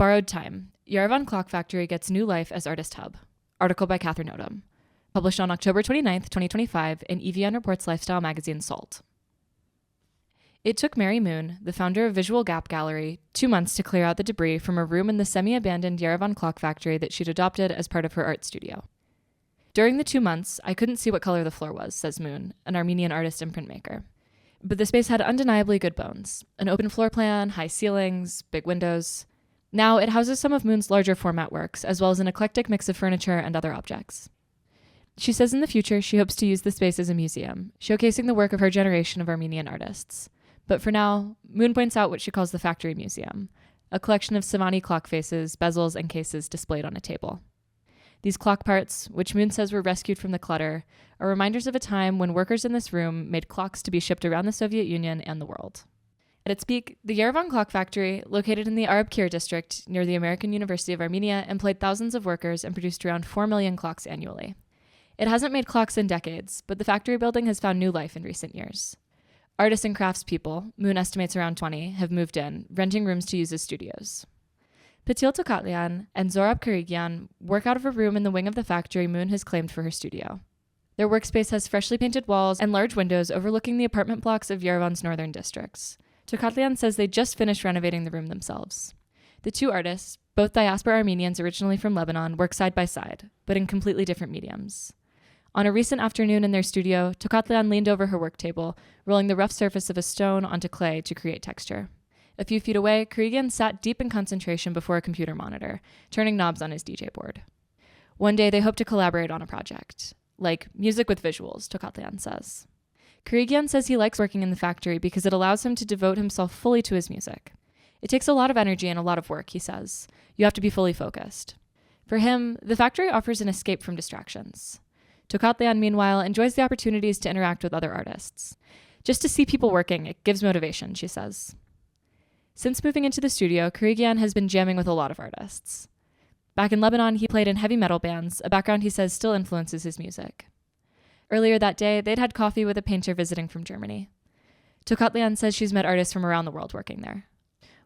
Borrowed Time. Yerevan Clock Factory gets new life as artist hub. Article by Catherine Odom. Published on October 29th, 2025 in EVN Reports Lifestyle magazine Salt. It took Mary Moon, the founder of Visual Gap Gallery, 2 months to clear out the debris from a room in the semi-abandoned Yerevan Clock Factory that she'd adopted as part of her art studio. During the 2 months, I couldn't see what color the floor was, says Moon, an Armenian artist and printmaker. But the space had undeniably good bones. An open floor plan, high ceilings, big windows. Now it houses some of Moon's larger format works, as well as an eclectic mix of furniture and other objects. She says in the future she hopes to use the space as a museum, showcasing the work of her generation of Armenian artists. But for now, Moon points out what she calls the Factory Museum, a collection of Savani clock faces, bezels, and cases displayed on a table. These clock parts, which Moon says were rescued from the clutter, are reminders of a time when workers in this room made clocks to be shipped around the Soviet Union and the world. At its peak, the Yerevan Clock Factory, located in the Arabkir district near the American University of Armenia, employed thousands of workers and produced around 4 million clocks annually. It hasn't made clocks in decades, but the factory building has found new life in recent years. Artists and craftspeople, Moon estimates around 20, have moved in, renting rooms to use as studios. Patil Tokatlian and Zorab Karigian work out of a room in the wing of the factory Moon has claimed for her studio. Their workspace has freshly painted walls and large windows overlooking the apartment blocks of Yerevan's northern districts. Tokatlian says they just finished renovating the room themselves. The two artists, both diaspora Armenians originally from Lebanon, work side by side, but in completely different mediums. On a recent afternoon in their studio, Tokatlian leaned over her work table, rolling the rough surface of a stone onto clay to create texture. A few feet away, Karigian sat deep in concentration before a computer monitor, turning knobs on his DJ board. One day they hope to collaborate on a project. Like music with visuals, Tokatlian says. Karigian says he likes working in the factory because it allows him to devote himself fully to his music. It takes a lot of energy and a lot of work, he says. You have to be fully focused. For him, the factory offers an escape from distractions. Tokatlian, meanwhile, enjoys the opportunities to interact with other artists. Just to see people working, it gives motivation, she says. Since moving into the studio, Karigian has been jamming with a lot of artists. Back in Lebanon, he played in heavy metal bands, a background he says still influences his music. Earlier that day, they'd had coffee with a painter visiting from Germany. Tokatlian says she's met artists from around the world working there.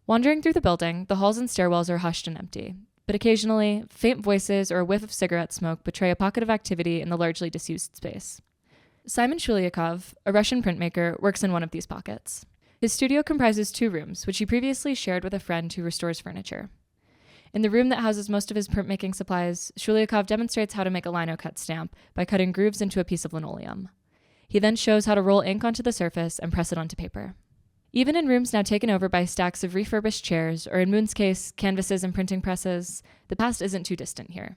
Wandering through the building, the halls and stairwells are hushed and empty, but occasionally, faint voices or a whiff of cigarette smoke betray a pocket of activity in the largely disused space. Simon Shuliakov, a Russian printmaker, works in one of these pockets. His studio comprises 2 rooms, which he previously shared with a friend who restores furniture. In the room that houses most of his printmaking supplies, Shuliakov demonstrates how to make a lino-cut stamp by cutting grooves into a piece of linoleum. He then shows how to roll ink onto the surface and press it onto paper. Even in rooms now taken over by stacks of refurbished chairs, or in Moon's case, canvases and printing presses, the past isn't too distant here.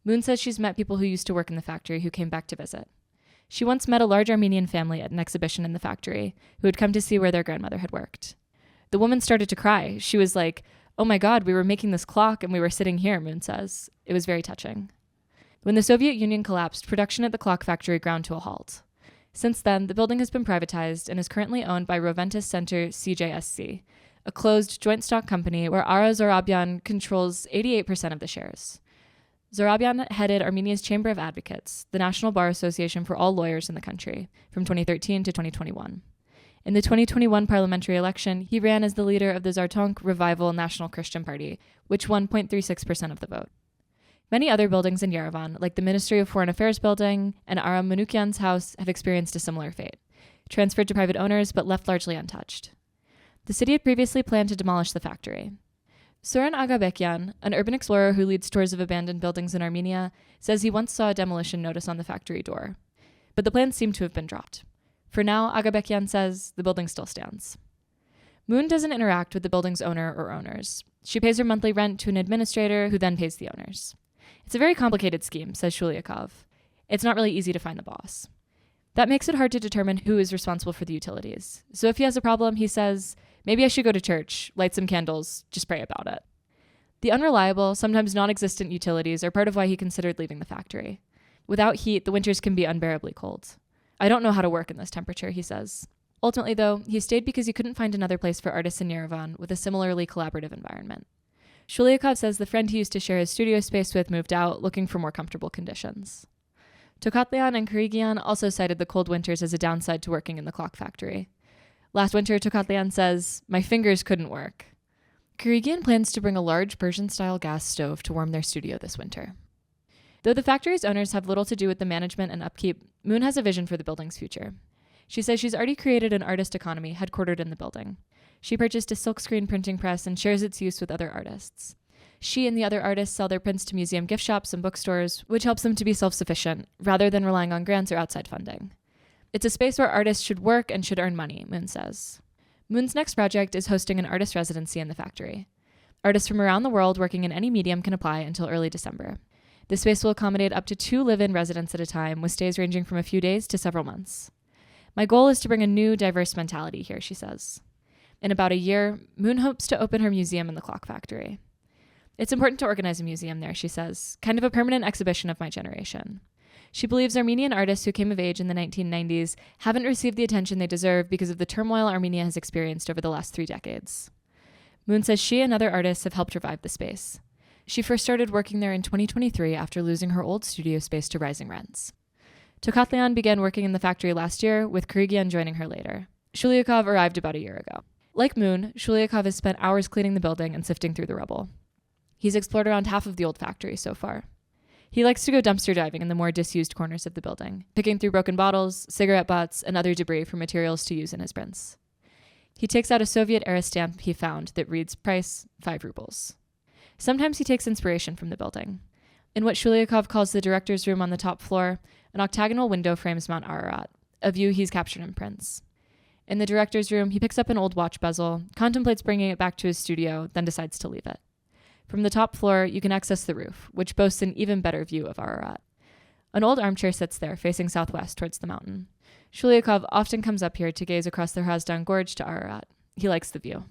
Moon says she's met people who used to work in the factory who came back to visit. She once met a large Armenian family at an exhibition in the factory who had come to see where their grandmother had worked. The woman started to cry. She was like, "Oh my God, we were making this clock and we were sitting here," Moon says. It was very touching. When the Soviet Union collapsed, production at the clock factory ground to a halt. Since then, the building has been privatized and is currently owned by Roventus Center CJSC, a closed joint stock company where Ara Zorabyan controls 88% of the shares. Zorabyan headed Armenia's Chamber of Advocates, the national bar association for all lawyers in the country, from 2013 to 2021. In the 2021 parliamentary election, he ran as the leader of the Zartonk Revival National Christian Party, which won 0.36% of the vote. Many other buildings in Yerevan, like the Ministry of Foreign Affairs building and Aram Manukyan's house, have experienced a similar fate, transferred to private owners but left largely untouched. The city had previously planned to demolish the factory. Suran Agabekyan, an urban explorer who leads tours of abandoned buildings in Armenia, says he once saw a demolition notice on the factory door. But the plans seem to have been dropped. For now, Agabekyan says the building still stands. Moon doesn't interact with the building's owner or owners. She pays her monthly rent to an administrator who then pays the owners. It's a very complicated scheme, says Shuliakov. It's not really easy to find the boss. That makes it hard to determine who is responsible for the utilities. So if he has a problem, he says, maybe I should go to church, light some candles, just pray about it. The unreliable, sometimes non-existent utilities are part of why he considered leaving the factory. Without heat, the winters can be unbearably cold. I don't know how to work in this temperature, he says. Ultimately, though, he stayed because he couldn't find another place for artists in Yerevan with a similarly collaborative environment. Shuliakov says the friend he used to share his studio space with moved out, looking for more comfortable conditions. Tokatlian and Karigian also cited the cold winters as a downside to working in the clock factory. Last winter, Tokatlian says, "My fingers couldn't work." Kirigian plans to bring a large Persian-style gas stove to warm their studio this winter. Though the factory's owners have little to do with the management and upkeep, Moon has a vision for the building's future. She says she's already created an artist economy headquartered in the building. She purchased a silkscreen printing press and shares its use with other artists. She and the other artists sell their prints to museum gift shops and bookstores, which helps them to be self-sufficient, rather than relying on grants or outside funding. It's a space where artists should work and should earn money, Moon says. Moon's next project is hosting an artist residency in the factory. Artists from around the world working in any medium can apply until early December. This space will accommodate up to 2 live-in residents at a time, with stays ranging from a few days to several months. My goal is to bring a new, diverse mentality here, she says. In about a year, Moon hopes to open her museum in the clock factory. It's important to organize a museum there, she says, kind of a permanent exhibition of my generation. She believes Armenian artists who came of age in the 1990s haven't received the attention they deserve because of the turmoil Armenia has experienced over the last 3 decades. Moon says she and other artists have helped revive the space. She first started working there in 2023 after losing her old studio space to rising rents. Tokatlian began working in the factory last year, with Kirigian joining her later. Shuliakov arrived about a year ago. Like Moon, Shuliakov has spent hours cleaning the building and sifting through the rubble. He's explored around half of the old factory so far. He likes to go dumpster diving in the more disused corners of the building, picking through broken bottles, cigarette butts, and other debris for materials to use in his prints. He takes out a Soviet-era stamp he found that reads, price, 5 rubles. Sometimes he takes inspiration from the building. In what Shuliakov calls the director's room on the top floor, an octagonal window frames Mount Ararat, a view he's captured in prints. In the director's room, he picks up an old watch bezel, contemplates bringing it back to his studio, then decides to leave it. From the top floor, you can access the roof, which boasts an even better view of Ararat. An old armchair sits there, facing southwest towards the mountain. Shuliakov often comes up here to gaze across the Hrazdan Gorge to Ararat. He likes the view.